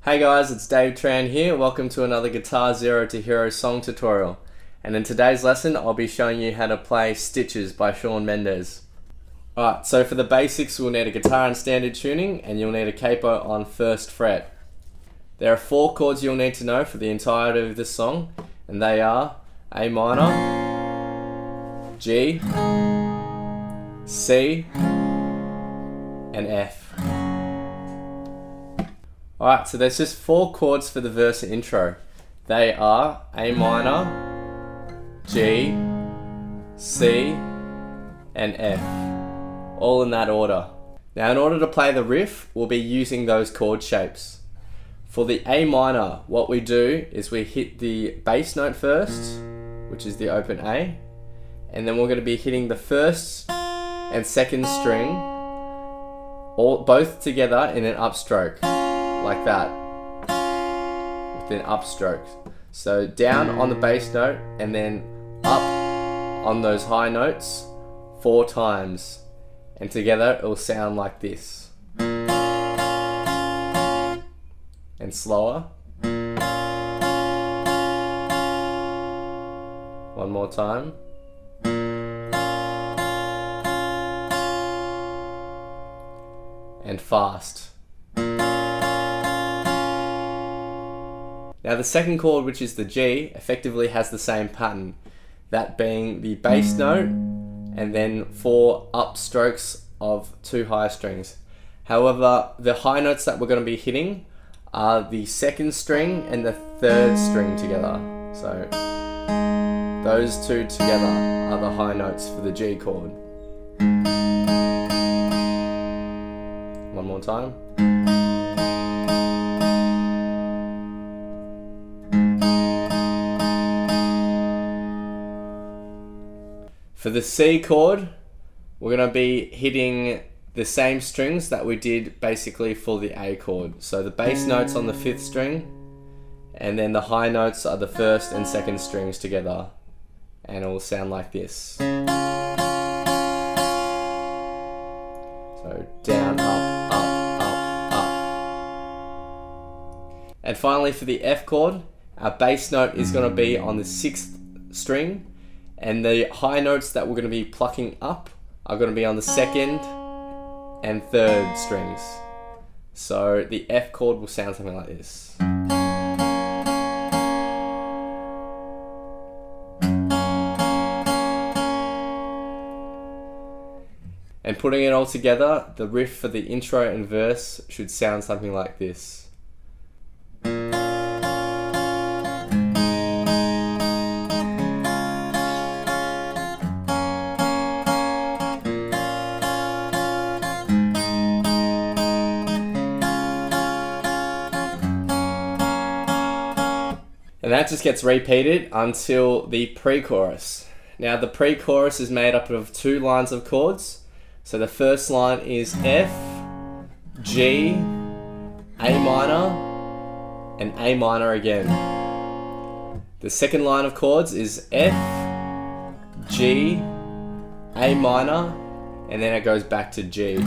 Hey guys, it's Dave Tran here. Welcome to another Guitar Zero to Hero song tutorial. And in today's lesson, I'll be showing you how to play Stitches by Shawn Mendes. Alright, so for the basics, we'll need a guitar in standard tuning and you'll need a capo on 1st fret. There are 4 chords you'll need to know for the entirety of this song, and they are A minor, G, C, and F. Alright, so there's just 4 chords for the verse and intro. They are A minor, G, C, and F. All in that order. Now in order to play the riff, we'll be using those chord shapes. For the A minor, what we do is we hit the bass note first, which is the open A, and then we're going to be hitting the 1st and 2nd string, both together in an upstroke. Like that, with an upstroke. So down on the bass note and then up on those high notes 4 times, and together it will sound like this. And slower. One more time. And fast. Now the 2nd chord, which is the G, effectively has the same pattern, that being the bass note and then 4 upstrokes of 2 high strings. However, the high notes that we're going to be hitting are the 2nd string and the 3rd string together. So those 2 together are the high notes for the G chord. One more time. For the C chord, we're going to be hitting the same strings that we did basically for the A chord. So the bass notes on the 5th string, and then the high notes are the 1st and 2nd strings together. And it will sound like this. So down, up, up, up, up. And finally for the F chord, our bass note is going to be on the 6th string, and the high notes that we're going to be plucking up are going to be on the 2nd and 3rd strings. So the F chord will sound something like this. And putting it all together, the riff for the intro and verse should sound something like this. And that just gets repeated until the pre-chorus. Now the pre-chorus is made up of 2 lines of chords. So the first line is F, G, A minor, and A minor again. The second line of chords is F, G, A minor, and then it goes back to G.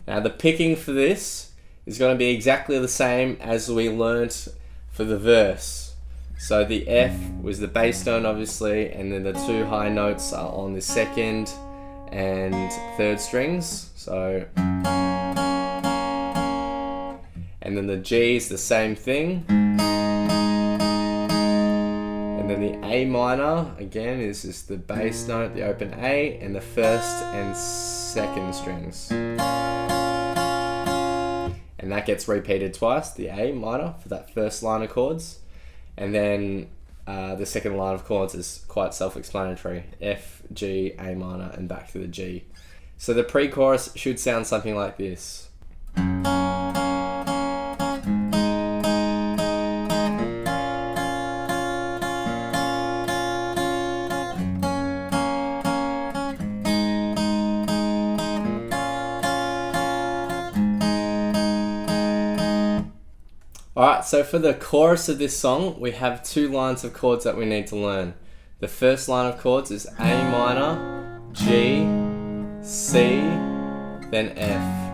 Now the picking for this is going to be exactly the same as we learnt for the verse. So the F was the bass note obviously, and then the 2 high notes are on the 2nd and 3rd strings. So, and then the G is the same thing. And then the A minor again is just the bass note, the open A, and the 1st and 2nd strings. And that gets repeated twice, the A minor for that first line of chords. And then the second line of chords is quite self-explanatory. F, G, A minor, and back to the G. So the pre-chorus should sound something like this. Alright, so for the chorus of this song, we have 2 lines of chords that we need to learn. The first line of chords is A minor, G, C, then F.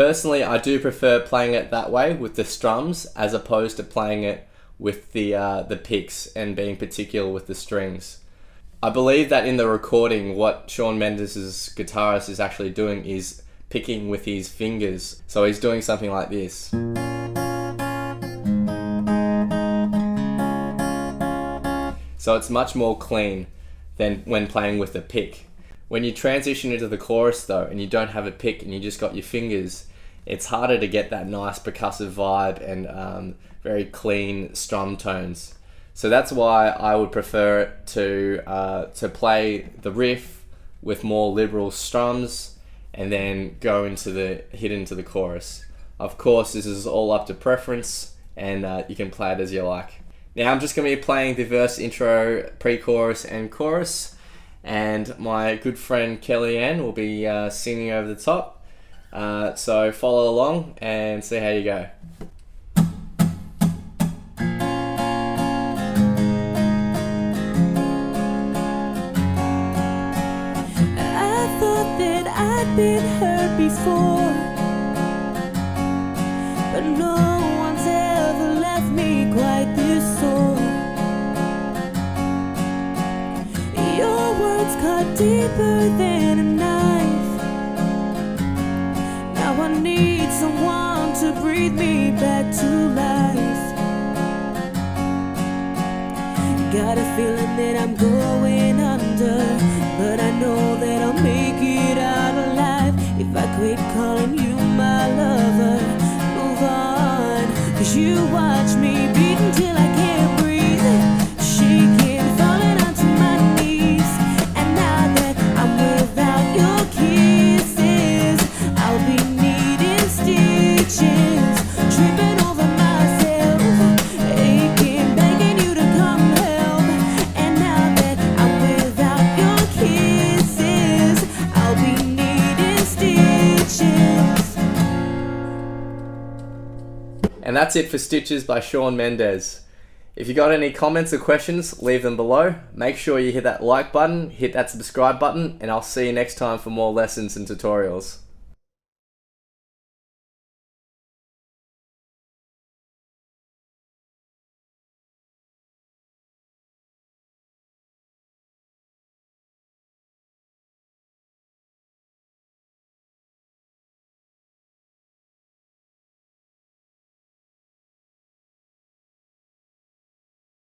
Personally, I do prefer playing it that way with the strums as opposed to playing it with the picks and being particular with the strings. I believe that in the recording, what Shawn Mendes' guitarist is actually doing is picking with his fingers. So he's doing something like this. So it's much more clean than when playing with a pick. When you transition into the chorus though, and you don't have a pick and you just got your fingers, it's harder to get that nice percussive vibe and very clean strum tones. So that's why I would prefer to play the riff with more liberal strums and then go into hit into the chorus. Of course, this is all up to preference, and you can play it as you like. Now I'm just going to be playing the verse, intro, pre-chorus and chorus, and my good friend Kellie will be singing over the top. So follow along and see how you go. I'd been hurt before, but no one's ever left me quite this sore. Your words cut deeper than a knife. Now I need someone to breathe me back to life. Got a feeling that I'm going under, but I know that I'll make it out alive if I quit calling you my lover. Move on, 'cause you watch me beating till I can't breathe, shaking, falling onto my knees. And now that I'm without your kisses, I'll be needing stitches, tripping over myself, aching, begging you to come help. And now that I'm without your kisses, I'll be needing stitches. And that's it for Stitches by Shawn Mendes. If you got any comments or questions, leave them below. Make sure you hit that like button, hit that subscribe button, and I'll see you next time for more lessons and tutorials.